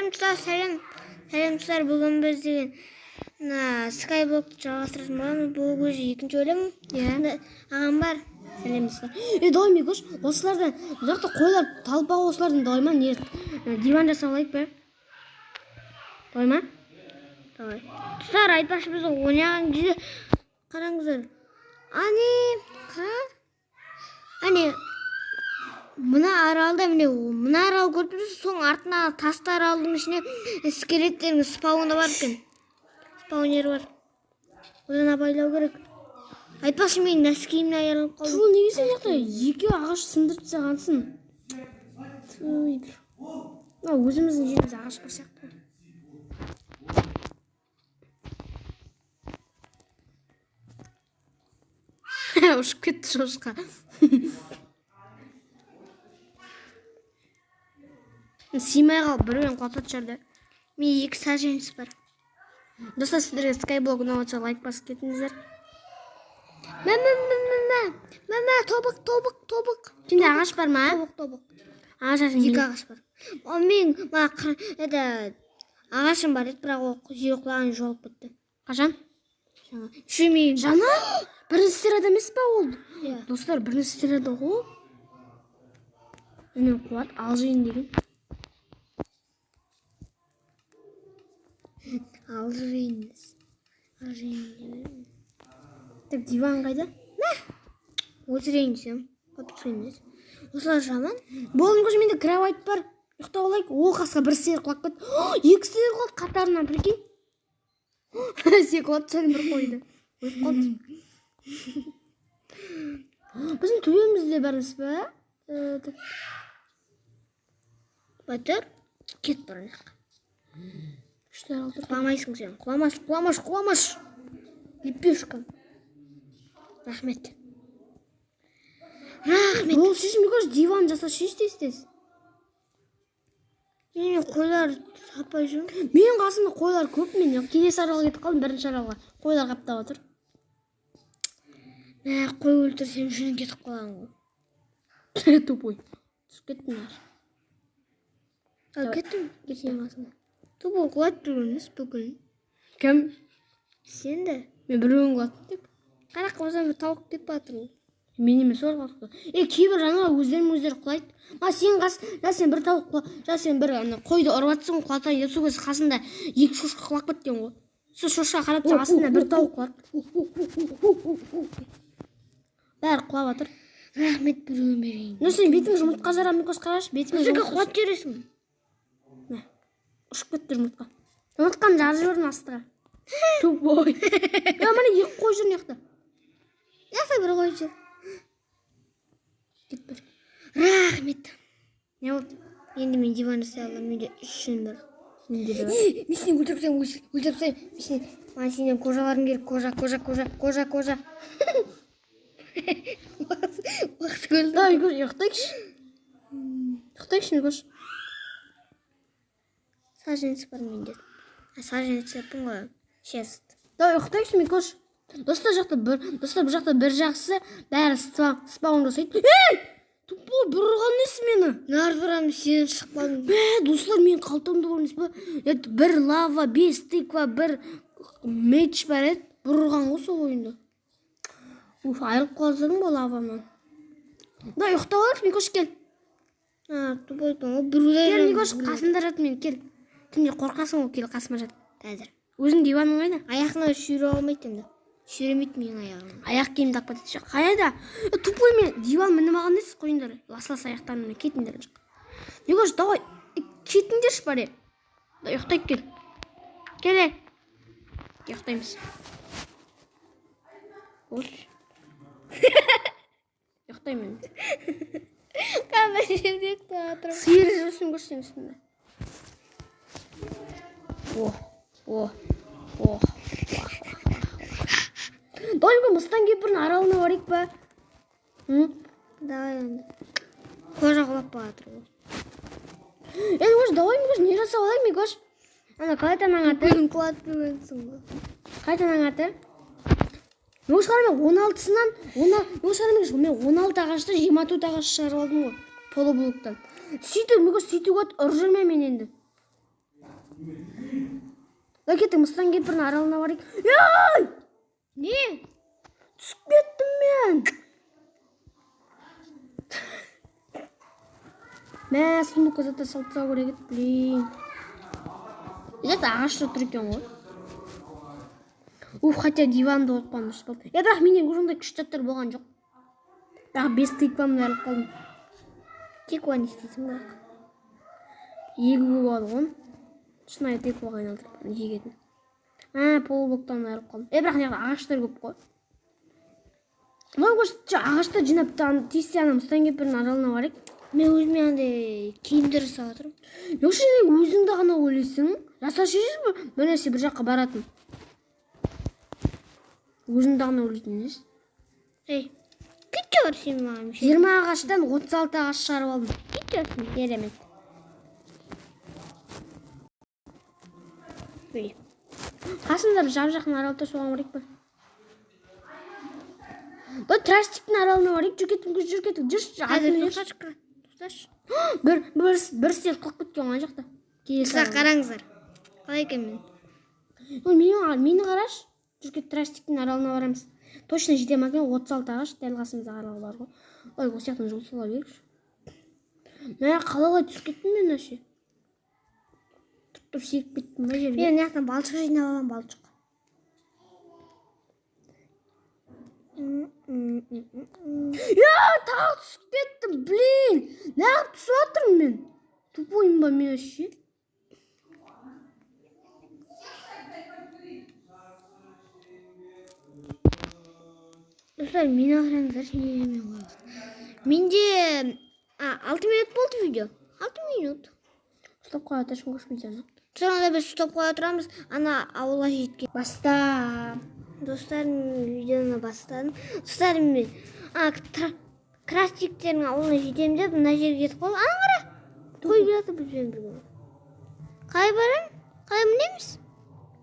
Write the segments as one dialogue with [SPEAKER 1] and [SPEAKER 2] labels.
[SPEAKER 1] Сәлемшілер, бүгін біз деген Skyblock'ты жалғастыратын боламыз. Бұл көже екінші өлім. Ағам бар.
[SPEAKER 2] Сәлемшілер. Давай Микош, осылардан ұзақты қойлар талпағы осылардан давай ма? Диван жасап алайық ба? Давай ма?
[SPEAKER 1] Давай. Тұстар, айтпашы біз ойнаған кезде қараңыздар. Мына аралда мына арал көріп тұрсыз, соң артына тасты аралдың ішіне скелеттердің спауны бар екен. Спаунер бар. Одан абайлау керек. Айтпашы мен нәскиімді айырылып қалдым.
[SPEAKER 2] Бұл неге сен жақта екі ағаш сындырып тастағансың? Өзіміздің жеріміз ағаш бар сияқты. Ұшып кетті шошқа. Симай қалып біреуін қуатат жарды.
[SPEAKER 1] Мен 2 саженец бар.
[SPEAKER 2] Достар, сіздерге Skyblock ұнаватса лайк басып кетіңіздер.
[SPEAKER 1] Тобық.
[SPEAKER 2] Сенде ағаш бар ма?
[SPEAKER 1] Тобық.
[SPEAKER 2] Ағаш
[SPEAKER 1] 2 ағаш бар. Мен ағашым бар еді, бірақ жер құлаған жолып кетті.
[SPEAKER 2] Қашан?
[SPEAKER 1] Жаңа?
[SPEAKER 2] Бірінші серияда емес па ол?
[SPEAKER 1] Достар,
[SPEAKER 2] бірінші серияда ғой. Мен қуат алжиын деген.
[SPEAKER 1] Алжиыныз.
[SPEAKER 2] Так, диван қайда?
[SPEAKER 1] Өлтірейін десем, қотқыз. Осылар жаман.
[SPEAKER 2] Болын көші, менде кровать бар. Ұйықта олайық. Ол қасқа бір сиыр құлап кетті. 2 сиыр құлады қатарынан, прикинь. Сен құлады, сәлім бір қойды. Ойып қалды. Біздің төбемізде бәріміз ба?
[SPEAKER 1] Батыр, кет барайық.
[SPEAKER 2] Үштер алды.
[SPEAKER 1] Құламайсың сен. Құламаш. Лепешка. Рахмет.
[SPEAKER 2] Ол шеш, Микош, диван жаса шеш дейсіз.
[SPEAKER 1] Мен қойлар таппай жүрмін.
[SPEAKER 2] Мен қасымда қойлар көп, мен келесі аралға кетіп қалдым, бірінші аралға. Қойлар қаптап отыр.
[SPEAKER 1] Қой өлтірсем жүнін кетіп қалған ғой.
[SPEAKER 2] Тупой. Түсіп кеттің ар.
[SPEAKER 1] Кетем асында. Тупой құлат тұрыңыз бүгін.
[SPEAKER 2] Кім?
[SPEAKER 1] Сен де.
[SPEAKER 2] Мен біреуін құлаттым деп.
[SPEAKER 1] Қарақ қозан бір тауық деп батыр ол.
[SPEAKER 2] Мен емес ол құлатты. Кейбір жаңа өздері құлайды. Сен бір тауық құла, сен бір қойды ұрватсың құлатайын деп, сол кез қасында 2 шошқа құлап кеткен ғой. Сол шошқа қарап тұр, астында бір тауық құлады. Бәрі құлап жатыр.
[SPEAKER 1] Рахмет, біреуін берейін.
[SPEAKER 2] Сен бетің жұмыртқа жарам, Микош, қарашы, бетіме
[SPEAKER 1] жұмыртқа. Сізге құлат кересің.
[SPEAKER 2] Ұшып кетті жұмыртқа. Жұмыртқаны жарып жібердім астыға. Тупой. Міне 2 қой жүр неқті.
[SPEAKER 1] Нәсі бір қой жүр.
[SPEAKER 2] Кетпір.
[SPEAKER 1] Рахмет.
[SPEAKER 2] Не болды?
[SPEAKER 1] Енді мен диван жасай алам, менде 3 жүн бар.
[SPEAKER 2] Менде де бар.
[SPEAKER 1] Мен сені өлтіріпсем. Мен сенен кожаларың керек, кожа. Уақыт көлді.
[SPEAKER 2] Да, Микош, ұйықтайықшы. Микош.
[SPEAKER 1] Саженец бар менде. Саженец япын ғой. Шест.
[SPEAKER 2] Да, ұйықтайықшы, Микош. Достар бұл жақта бір жақсы бәрі спаун жасайды. Тупой, бір ұрған несі мені?
[SPEAKER 1] Нарварам сен шықпадың.
[SPEAKER 2] Достар, мен қалтамды бар емес па? Бір лава, 5 тыква, бір меч бар еді. Бір ұрған осы ойында. Айырып қалсаң ба лавамнан? Да, ұйықта олар, Микош, кел.
[SPEAKER 1] Тупой, біреулер.
[SPEAKER 2] Кел, Микош, қасында жат мен, кел. Түнде қорқасың ол, кел, қасыма жат. Қазір. Өзің диваның қайда?
[SPEAKER 1] Аяқына шүйре алмайды енді. Шүйремейді менің аяғым.
[SPEAKER 2] Аяқ киімді тақпат етші. Қайда? Тупой, мен диван мініп алған дейсіз, қойыңдар. Лас аяқтарына кетіңдер. Микош, давай, кетіңдерші бар е. Ұйықтайық кел. Келе. Ұйықтаймыз. Ұйықтаймын.
[SPEAKER 1] Қандай жерде тұрып.
[SPEAKER 2] Сиыр жүрсің көрсең үстінде. Дайымға мұстан кеп бірін аралына барайық ба?
[SPEAKER 1] Давай енді. Қожа құлап бағатыр ғой.
[SPEAKER 2] Микош, давай, Микош, не жасап алайық, Микош? Қайтан аңаты?
[SPEAKER 1] Бүгін құлат бүгінсің ғой.
[SPEAKER 2] Қайтан аңаты? Микош, қара мен 16-сынан, мен 16 ағашты 24 ағаш шығарып алдым ғой. Полублоктан. Сөйтіп, Микош, сөйтіп өт ұржырмай мен енді. кеттік, Мыстан кемпірдің аралына барайық. Ей!
[SPEAKER 1] Не?
[SPEAKER 2] Түсіп кеттім мен. Мә, сундукқа заттар салып тастау керек еді, блин. Где-то ағашта тұр екен ғой. Хотя диванды отпамыз болды. Бірақ менен ужындай күшті заттар болған жоқ. Бірақ 5 тыквамды алып қалдым.
[SPEAKER 1] Тиква не істейсің бірақ?
[SPEAKER 2] Егуге болады ғой. Шынайы тыкваға айналдырып егетін. Полублоктан айырып қалдым. Бірақ неғып ағаштар көп қой. Ағашта жинап тиісте Мыстан кемпірдің аралына барайық.
[SPEAKER 1] Мен өзіме андай киімдер жасап жатырмын.
[SPEAKER 2] Жоқшы, өзіңді ғана ойлайсың. Жасашы бір нәрсе бір жаққа баратын. Өзіңді ғана ойлайтын емес.
[SPEAKER 1] Күтте бар сен маған.
[SPEAKER 2] 20 ағаштан 36 ағаш шығарып алдым.
[SPEAKER 1] Күттесің, керемет.
[SPEAKER 2] Қасымда бір жап-жақын аралда соған барайық па? Бұл трастиктің аралына барайық. Жүркетің. Бір сел қылып кеткен оған жақта.
[SPEAKER 1] Қыздар қараңыздар. Қалай екен мен?
[SPEAKER 2] Мені қараш. Жүркет трастиктің аралына барамыз. Точно жетем екен, 36 ағаш дәл қасымызда арал бар ғой. Ой, осы жақтан жол сала берікші. Мә, қалай түсіп кеттім мен әше. Тұрып секіп кеттім ба жерге.
[SPEAKER 1] Мен яқтан балшық жинап алам, балшық.
[SPEAKER 2] Тағы түсіп кеттім, блин. Неғып түсіп атырмын мен? Тупойым ба мен әше?
[SPEAKER 1] Достар, мені қараңыздар, немен қойып. Менде 6 минут болды видео. 6 минут.
[SPEAKER 2] Ұстап қоя тұршын көш видеоны.
[SPEAKER 1] Сонда біз ұстап қоя тұрамыз, ана ауылға жеткен.
[SPEAKER 2] Баста.
[SPEAKER 1] Достар, видеоны бастадым. Достар, мен крастиктердің ауылына жетем деп, мына жерге кетіп қалды. Ана қара. Той келеді бізбен бірге. Қай барам? Қай мінеміз?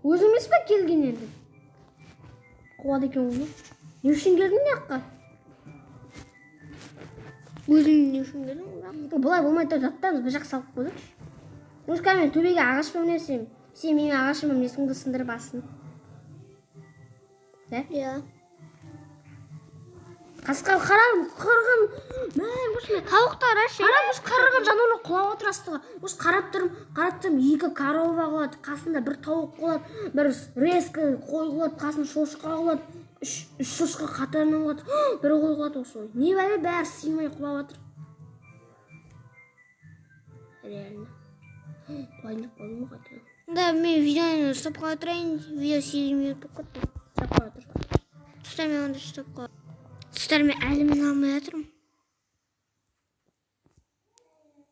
[SPEAKER 2] Өзің емес пе келген енді? Қуады екен оны. Не үшін келдің не аққа?
[SPEAKER 1] Өзің не үшін келдің?
[SPEAKER 2] Бұлай болмайды заттарымыз бір жақ салып қойдық. Мушка, мен төбеге ағаш бөлмесем, сен менің ағашым есіңді сындырып бассын.
[SPEAKER 1] Иә.
[SPEAKER 2] Қасқа қарағым.
[SPEAKER 1] Тауықтар ашы.
[SPEAKER 2] Қарам, қарағым жануарлар құлап отыр астыға. Қарап тұрым, 2 корова құлады, қасында бір тауық құлады, бір резкі қой құлады, қасында шошқа құлады, 3 шошқа қатарынан құлады, бір қой құлады осы. Не бәле бәрі сыймай құлап отыр. Реально. Құлайын деп қалдым ғой қайтадан.
[SPEAKER 1] Да, мен видеоны ұстап қоя тұрайын. Видео 8 минут болып кетті.
[SPEAKER 2] Ұстап қоя тұр.
[SPEAKER 1] Достар, мен онда ұстап қоя. Достар, мен әлі мен алмай жатырмын.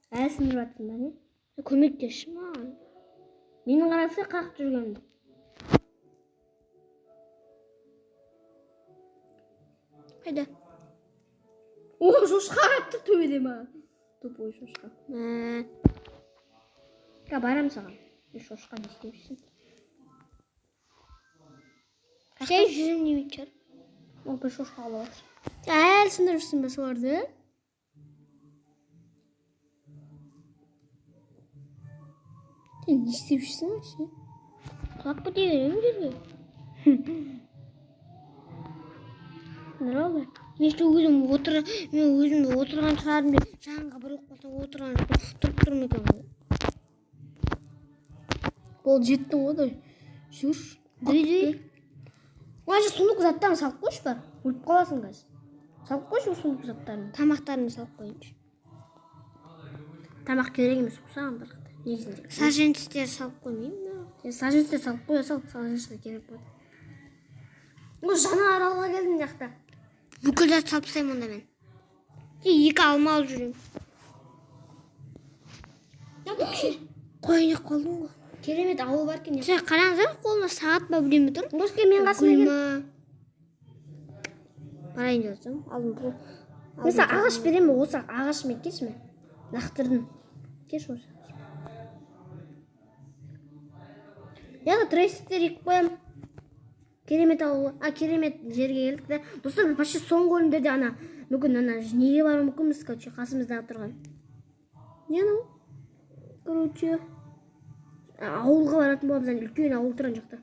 [SPEAKER 2] Әлі сындырып жатырмын ба не?
[SPEAKER 1] Көмектесші маған.
[SPEAKER 2] Менің қарасы қақ жүргенді.
[SPEAKER 1] Қайда?
[SPEAKER 2] Шошқа атты төбеде маған. Тупой шошқа. Барам саған. Шошқа не істемешсің?
[SPEAKER 1] Сен жүзім не бітер?
[SPEAKER 2] Ол бір шошқа алып алшы. Әлі сындырыпсың ба соларды? Сен не істемешсің әше?
[SPEAKER 1] Құлап кете беремін жерге.
[SPEAKER 2] Нұралы?
[SPEAKER 1] Мен өзім отырған шығарым деп, жаңға бір оқылса отырған тұрып тұрмын екен ғой.
[SPEAKER 2] Бол жеттің ғой да. Жүрш.
[SPEAKER 1] Дөй.
[SPEAKER 2] Олайша сундук заттарын салып қойшы бар. Өліп қаласың қазір. Салып қойшы сундук заттарын.
[SPEAKER 1] Тамақтарымды салып қойыншы.
[SPEAKER 2] Тамақ керек емес саған бірақ. Негізінде.
[SPEAKER 1] Саженстер салып қоймайым.
[SPEAKER 2] Саженстер салып қоя сал. Саженстер керек болды. Жаңа аралға келдің жақта.
[SPEAKER 1] Бүкіл зат салып тастаймын онда мен. 2 алма алып жүрейін. Қойын қалдың ғой.
[SPEAKER 2] Керемет ауыл бар екен.
[SPEAKER 1] Сен қараңыздар, қолына сағат ба білемі тұр?
[SPEAKER 2] Боске мен қасыма кел.
[SPEAKER 1] Барайын жасым. Алдым бұл.
[SPEAKER 2] Mesela ағаш берем бе? Осы ағаш мен кеш ме? Лақтырдың. Кеш осы. Яғы трейстер екіп қоям. Керемет ауылы. Керемет жерге келдік та. Достар, почти соңғы бөлімдерде ана мүмкін ана неге бару мүмкінбіз, қасымызда тұрған. Не анау? Короче. Ауылға баратын боламыз, үлкен ауыл тұрған жақта.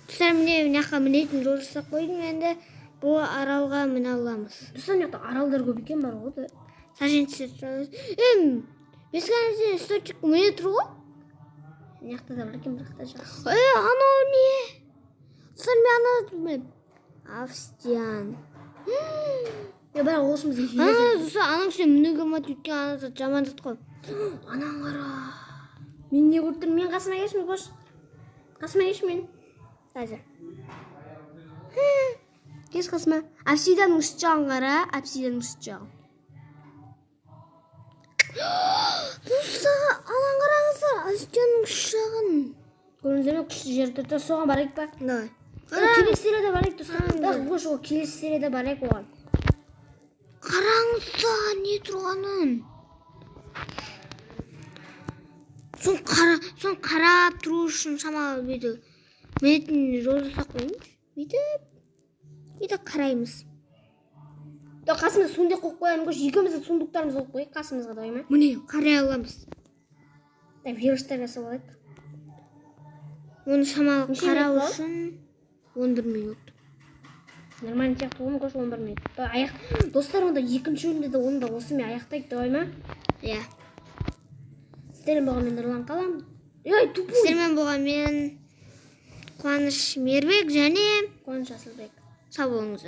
[SPEAKER 1] Достар, міне жаққа мінетін жол жасап қойдым, енді бұл аралға міне аламыз.
[SPEAKER 2] Достар, жақта аралдар көп екен бар ғой.
[SPEAKER 1] Саженсіз тұрамыз. Бескәнізден источник міне тұр ғой?
[SPEAKER 2] Жақта да бар екен, бірақ та жақсы.
[SPEAKER 1] Анау не? Достар, мен ана Австиян.
[SPEAKER 2] Бірақ осымыз екен.
[SPEAKER 1] Достар, анаң сен мінуге ұмат өткен ана жаман зат қой.
[SPEAKER 2] Анаң қара. Мен не көріп тұрмын? Мен қасыма келші, қош. Қасыма келші мен. Қазір. Кеш қасыма. Апсиданың үст жағын қара, апсиданың үст жағын.
[SPEAKER 1] Достар, анаң қараңыздар, Австияның үш жағын.
[SPEAKER 2] Көріңіздер ме, күшті жер тұрды, соған барайық па?
[SPEAKER 1] Давай.
[SPEAKER 2] Келесі серияда барайық, достар. Қош, келесі серияда барайық оған.
[SPEAKER 1] Қараңыздар, не тұрғанын? Сон қарап тұру үшін шамалы бүйді. Мінетін жол жасап қойыңыз. Бүйді қараймыз.
[SPEAKER 2] Қасымызда сундық қойып қоямын, көш, екеумізді сундықтарымыз қойып қойып, қасымызға да ойма.
[SPEAKER 1] Міне, қарай аламыз.
[SPEAKER 2] Вирустар жасап алайық.
[SPEAKER 1] Оны шамалы қарау үшін 11 минут.
[SPEAKER 2] Нормально сияқты оны көш 11 минут. Достар, онда екінші бөлімде де оны да осымен аяқтайық да ойма.
[SPEAKER 1] Иә.
[SPEAKER 2] Сіздермен болған мен Нұрлан қалам.
[SPEAKER 1] Сіздермен болған мен Қуаныш Мербек және
[SPEAKER 2] Қуаныш Асылбек.
[SPEAKER 1] сау болыңыздар.